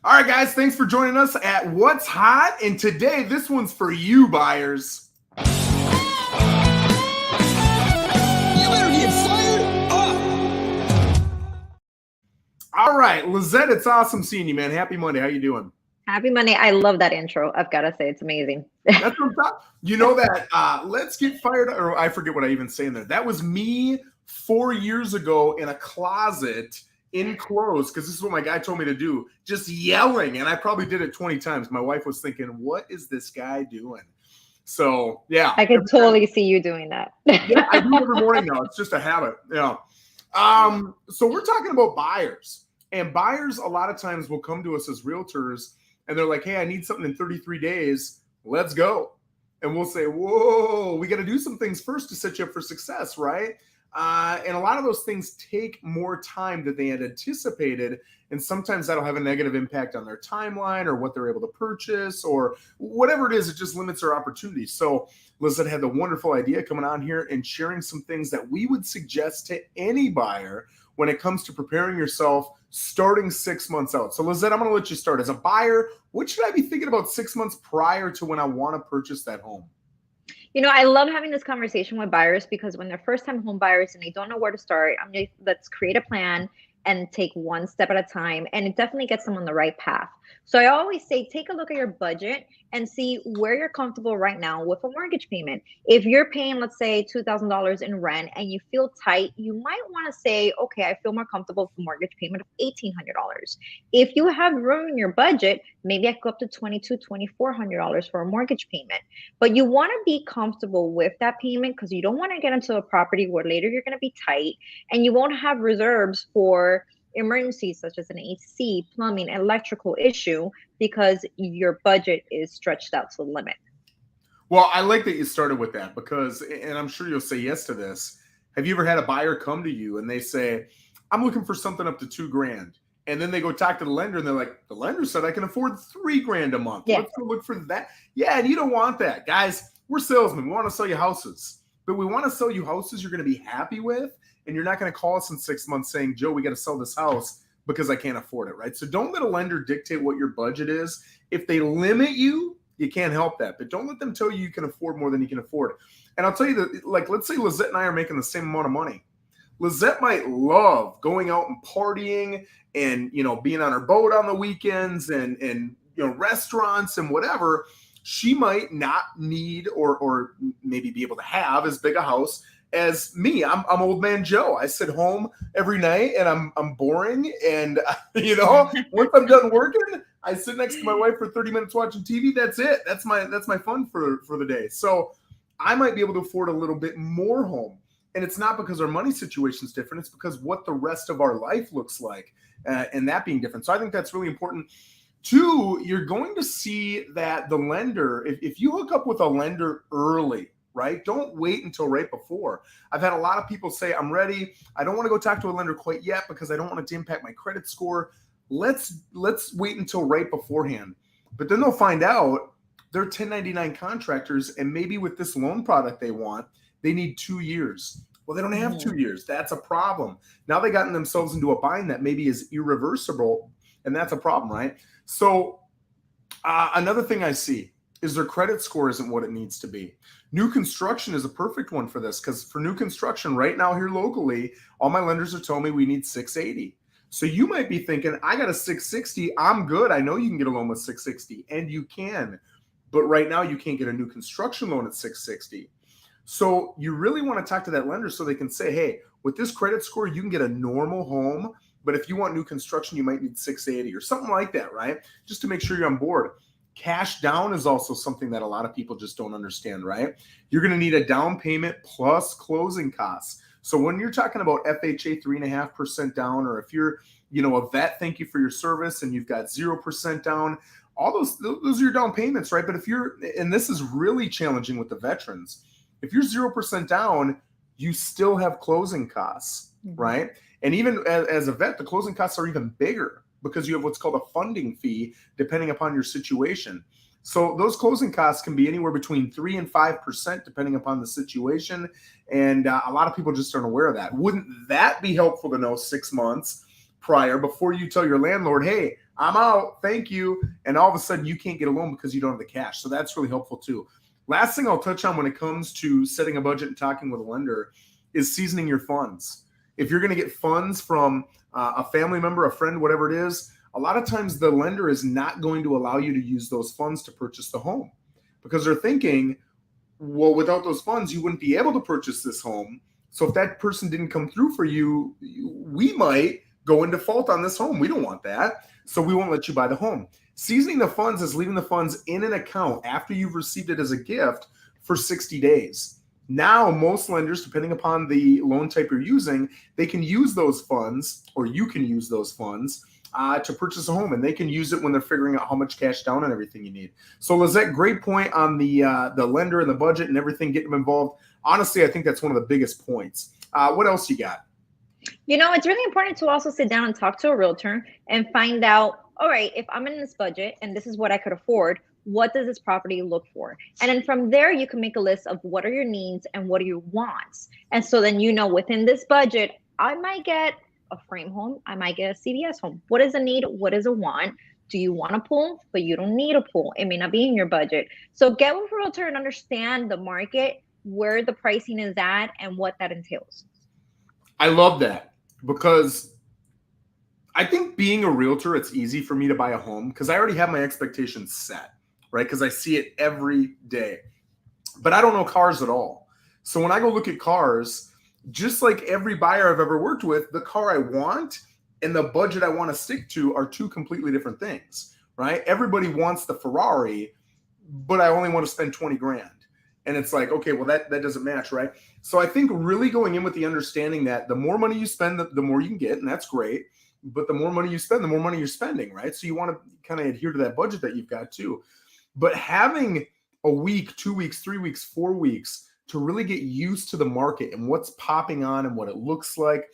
All right, guys, thanks for joining us at What's Hot. And today, this one's for you, buyers. You better get fired up. All right, Lissette, it's awesome seeing you, man. Happy Monday. How you doing? Happy Monday. I love that intro. I've got to say, it's amazing. That's what I'm talking. You know that let's get fired up, or I forget what I even say in there. That was me 4 years ago in a closet in clothes, because this is what my guy told me to do, just yelling. And I probably did it 20 times. My wife was thinking, what is this guy doing? So, yeah. I could totally see you doing that. Yeah, I do every morning now. It's just a habit. Yeah. So we're talking about buyers. And buyers a lot of times will come to us as realtors and they're like, hey, I need something in 33 days. Let's go. And we'll say, whoa, we got to do some things first to set you up for success, right? And a lot of those things take more time than they had anticipated. And sometimes that'll have a negative impact on their timeline or what they're able to purchase or whatever it is. It just limits their opportunities. So Lissette had the wonderful idea coming on here and sharing some things that we would suggest to any buyer when it comes to preparing yourself starting 6 months out. So Lissette, I'm going to let you start. As a buyer, what should I be thinking about 6 months prior to when I want to purchase that home? You know, I love having this conversation with buyers because when they're first-time home buyers and they don't know where to start, let's create a plan and take one step at a time. And it definitely gets them on the right path. So I always say, take a look at your budget and see where you're comfortable right now with a mortgage payment. If you're paying, let's say, $2,000 in rent and you feel tight, you might want to say, okay, I feel more comfortable with a mortgage payment of $1,800. If you have room in your budget, maybe I go up to $2,200, $2,400 for a mortgage payment. But you want to be comfortable with that payment because you don't want to get into a property where later you're going to be tight and you won't have reserves for emergencies such as an AC, plumbing, electrical issue because your budget is stretched out to the limit. Well, I like that you started with that because, and I'm sure you'll say yes to this. Have you ever had a buyer come to you and they say, I'm looking for something up to $2,000. And then they go talk to the lender and they're like, the lender said I can afford $3,000 a month. Yeah. Let's go look for that. Yeah. And you don't want that. Guys, we're salesmen. We want to sell you houses, but we want to sell you houses you're going to be happy with. And you're not going to call us in 6 months saying, Joe, we got to sell this house because I can't afford it, right? So don't let a lender dictate what your budget is. If they limit you, you can't help that. But don't let them tell you can afford more than you can afford. And I'll tell you that, like, let's say Lissette and I are making the same amount of money. Lissette might love going out and partying and, you know, being on her boat on the weekends and you know, restaurants and whatever. She might not need or maybe be able to have as big a house as me. I'm old man Joe. I sit home every night and I'm boring. And, you know, once I'm done working, I sit next to my wife for 30 minutes watching TV. That's it. That's my fun for the day. So I might be able to afford a little bit more home. And it's not because our money situation is different. It's because what the rest of our life looks like and that being different. So I think that's really important. Two, you're going to see that the lender, if you hook up with a lender early, right? Don't wait until right before. I've had a lot of people say, I'm ready. I don't want to go talk to a lender quite yet because I don't want it to impact my credit score. Let's wait until right beforehand. But then they'll find out they're 1099 contractors, and maybe with this loan product they want, they need 2 years. Well, they don't have 2 years. That's a problem. Now they've gotten themselves into a bind that maybe is irreversible, and that's a problem, right? So another thing I see is their credit score isn't what it needs to be. New construction is a perfect one for this because for new construction right now here locally, all my lenders are telling me we need 680. So you might be thinking, I got a 660. I'm good. I know you can get a loan with 660, and you can. But right now you can't get a new construction loan at 660. So you really want to talk to that lender so they can say, hey, with this credit score, you can get a normal home. But if you want new construction, you might need 680 or something like that, right? Just to make sure you're on board. Cash down is also something that a lot of people just don't understand, right? You're going to need a down payment plus closing costs. So when you're talking about FHA 3.5% down, or if you're, you know, a vet, thank you for your service, and you've got 0% down, all those are your down payments, right? But if you're, and this is really challenging with the veterans, if you're 0% down, you still have closing costs, right? And even as a vet, the closing costs are even bigger because you have what's called a funding fee depending upon your situation. So those closing costs can be anywhere between 3 and 5% depending upon the situation. And a lot of people just aren't aware of that. Wouldn't that be helpful to know 6 months prior before you tell your landlord, hey, I'm out, thank you. And all of a sudden you can't get a loan because you don't have the cash. So that's really helpful too. Last thing I'll touch on when it comes to setting a budget and talking with a lender is seasoning your funds. If you're going to get funds from a family member, a friend, whatever it is, a lot of times the lender is not going to allow you to use those funds to purchase the home because they're thinking, well, without those funds, you wouldn't be able to purchase this home. So if that person didn't come through for you, we might go in default on this home. We don't want that. So we won't let you buy the home. Seasoning the funds is leaving the funds in an account after you've received it as a gift for 60 days. Now, most lenders, depending upon the loan type you're using, they can use those funds, or you can use those funds to purchase a home, and they can use it when they're figuring out how much cash down and everything you need. So, Lissette, great point on the lender and the budget and everything, getting them involved. Honestly, I think that's one of the biggest points. What else you got? It's really important to also sit down and talk to a realtor and find out, all right, if I'm in this budget and this is what I could afford, what does this property look for? And then from there, you can make a list of what are your needs and what are your wants. And so then, within this budget, I might get a frame home. I might get a CBS home. What is a need? What is a want? Do you want a pool? But you don't need a pool. It may not be in your budget. So get with a realtor and understand the market, where the pricing is at, and what that entails. I love that because I think being a realtor, it's easy for me to buy a home because I already have my expectations set, right? Because I see it every day. But I don't know cars at all. So when I go look at cars, just like every buyer I've ever worked with, the car I want and the budget I want to stick to are two completely different things, right? Everybody wants the Ferrari, but I only want to spend 20 grand. And it's like, okay, well, that doesn't match, right? So I think really going in with the understanding that the more money you spend, the more you can get, and that's great. But the more money you spend, the more money you're spending, right? So you want to kind of adhere to that budget that you've got too. But having a week, 2 weeks, 3 weeks, 4 weeks to really get used to the market and what's popping on and what it looks like.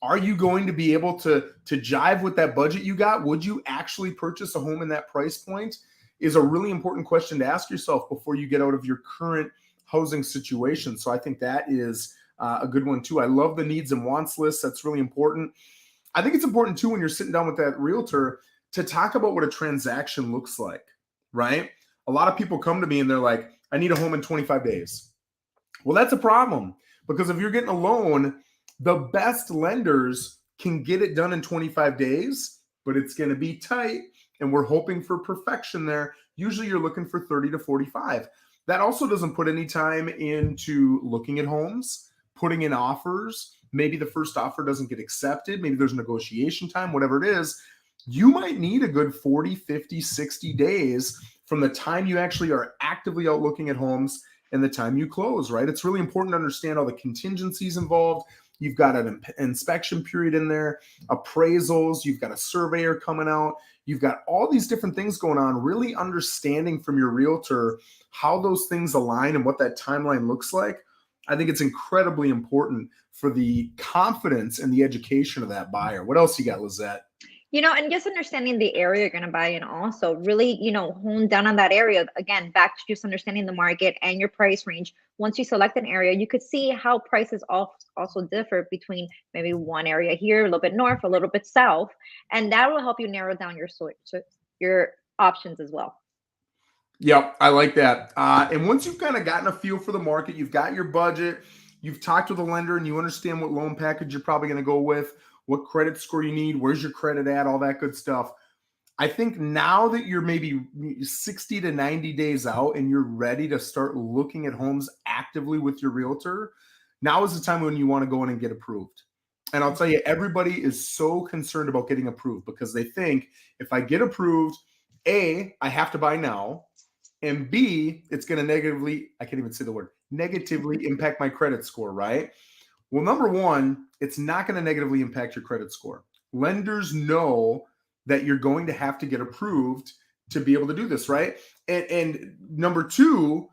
Are you going to be able to jive with that budget you got? Would you actually purchase a home in that price point? Is a really important question to ask yourself before you get out of your current housing situation. So I think that is a good one too. I love the needs and wants list. That's really important. I think it's important too when you're sitting down with that realtor to talk about what a transaction looks like, right? A lot of people come to me and they're like, I need a home in 25 days. Well, that's a problem because if you're getting a loan, the best lenders can get it done in 25 days, but it's going to be tight. And we're hoping for perfection there. Usually you're looking for 30 to 45. That also doesn't put any time into looking at homes, putting in offers. Maybe the first offer doesn't get accepted. Maybe there's negotiation time, whatever it is. You might need a good 40, 50, 60 days from the time you actually are actively out looking at homes and the time you close, right? It's really important to understand all the contingencies involved. You've got an inspection period in there, appraisals, you've got a surveyor coming out. You've got all these different things going on, really understanding from your realtor how those things align and what that timeline looks like. I think it's incredibly important for the confidence and the education of that buyer. What else you got, Lissette? And just understanding the area you're going to buy in also really, hone down on that area. Again, back to just understanding the market and your price range. Once you select an area, you could see how prices also differ between maybe one area here, a little bit north, a little bit south. And that will help you narrow down your options as well. Yep, I like that. And once you've kind of gotten a feel for the market, you've got your budget, you've talked with a lender and you understand what loan package you're probably going to go with, what credit score you need, where's your credit at, all that good stuff. I think now that you're maybe 60 to 90 days out and you're ready to start looking at homes actively with your realtor, now is the time when you want to go in and get approved. And I'll tell you, everybody is so concerned about getting approved because they think if I get approved, A, I have to buy now, and B, it's going to negatively impact my credit score, right? Well, number one, it's not going to negatively impact your credit score. Lenders know that you're going to have to get approved to be able to do this, right? And number two,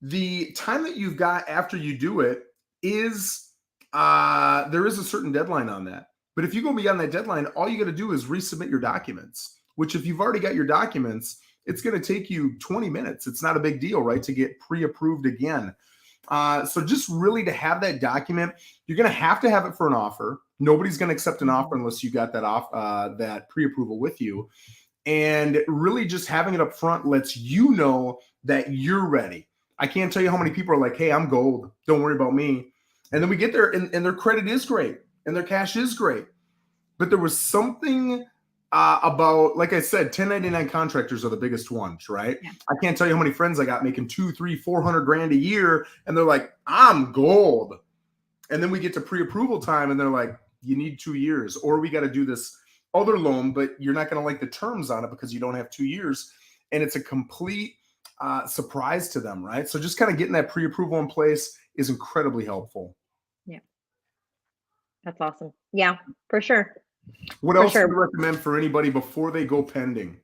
the time that you've got after you do it is, there is a certain deadline on that. But if you go beyond that deadline, all you got to do is resubmit your documents, which if you've already got your documents, it's going to take you 20 minutes. It's not a big deal, right? To get pre-approved again. So just really to have that document, you're going to have it for an offer. Nobody's going to accept an offer unless you got that pre-approval with you. And really just having it up front lets you know that you're ready. I can't tell you how many people are like, hey, I'm gold. Don't worry about me. And then we get there and their credit is great and their cash is great. But there was something about, like I said, 1099 contractors are the biggest ones, right? Yeah. I can't tell you how many friends I got making 200, 300, 400 grand a year. And they're like, I'm gold. And then we get to pre-approval time and they're like, you need 2 years, or we got to do this other loan, but you're not going to like the terms on it because you don't have 2 years. And it's a complete surprise to them, right? So just kind of getting that pre-approval in place is incredibly helpful. Yeah. That's awesome. Yeah, for sure. What else do you recommend for anybody before they go pending?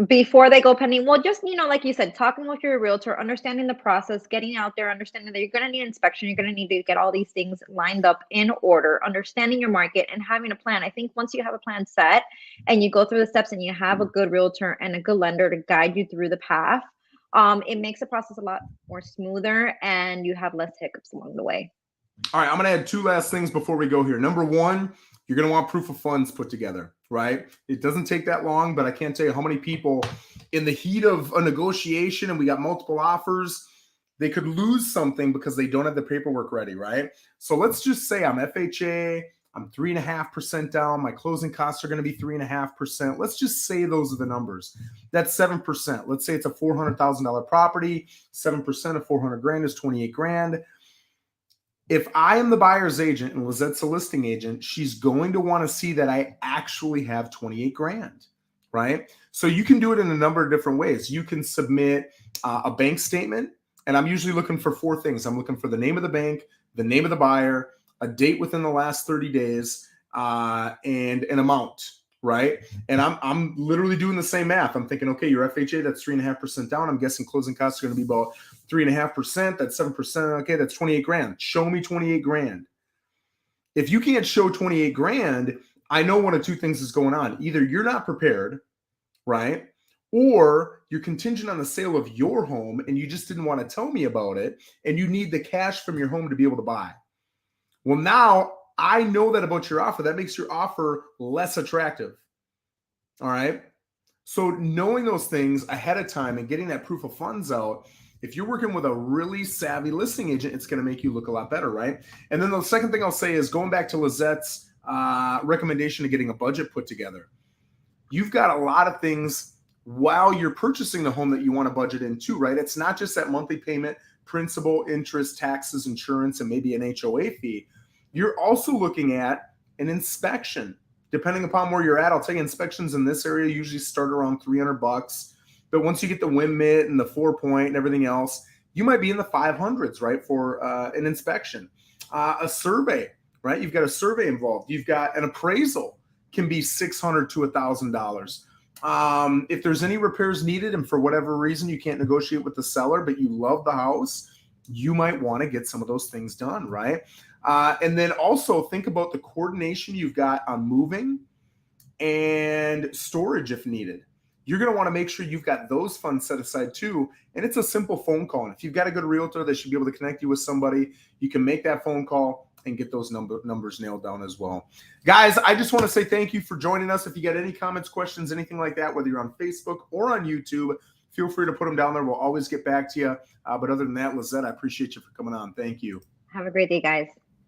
Before they go pending, well, just, like you said, talking with your realtor, understanding the process, getting out there, understanding that you're going to need inspection, you're going to need to get all these things lined up in order, understanding your market and having a plan. I think once you have a plan set and you go through the steps and you have a good realtor and a good lender to guide you through the path, it makes the process a lot more smoother and you have less hiccups along the way. All right, I'm going to add 2 last things before we go here. Number 1, you're going to want proof of funds put together, right? It doesn't take that long, but I can't tell you how many people in the heat of a negotiation and we got multiple offers, they could lose something because they don't have the paperwork ready, right? So let's just say I'm FHA, I'm 3.5% down. My closing costs are going to be 3.5%. Let's just say those are the numbers. That's 7%. Let's say it's a $400,000 property. 7% of 400 grand is 28 grand. If I am the buyer's agent and Lisette's a listing agent, she's going to want to see that I actually have 28 grand, right? So you can do it in a number of different ways. You can submit a bank statement, and I'm usually looking for 4 things. I'm looking for the name of the bank, the name of the buyer, a date within the last 30 days, and an amount, right? And I'm literally doing the same math. I'm thinking, okay, your FHA, that's 3.5% down. I'm guessing closing costs are going to be about 3.5%. That's 7%. Okay, that's 28 grand. Show me 28 grand. If you can't show 28 grand, I know one of 2 things is going on. Either you're not prepared, right? Or you're contingent on the sale of your home and you just didn't want to tell me about it and you need the cash from your home to be able to buy. Well, now I know that about your offer. That makes your offer less attractive. All right. So knowing those things ahead of time and getting that proof of funds out, if you're working with a really savvy listing agent, it's going to make you look a lot better, right? And then the second thing I'll say is going back to Lisette's recommendation of getting a budget put together. You've got a lot of things while you're purchasing the home that you want to budget into, right? It's not just that monthly payment, principal, interest, taxes, insurance, and maybe an HOA fee. You're also looking at an inspection. Depending upon where you're at, I'll tell you inspections in this area usually start around $300. But once you get the WIM mitt and the 4-point and everything else, you might be in the 500s, right, for an inspection. A survey, right? You've got a survey involved. You've got an appraisal, can be $600 to $1,000. If there's any repairs needed and for whatever reason you can't negotiate with the seller, but you love the house, you might want to get some of those things done, right? And then also think about the coordination you've got on moving and storage if needed. You're going to want to make sure you've got those funds set aside too. And it's a simple phone call. And if you've got a good realtor, they should be able to connect you with somebody. You can make that phone call and get those numbers nailed down as well. Guys, I just want to say thank you for joining us. If you got any comments, questions, anything like that, whether you're on Facebook or on YouTube, feel free to put them down there. We'll always get back to you. But other than that, Lissette, I appreciate you for coming on. Thank you. Have a great day, guys.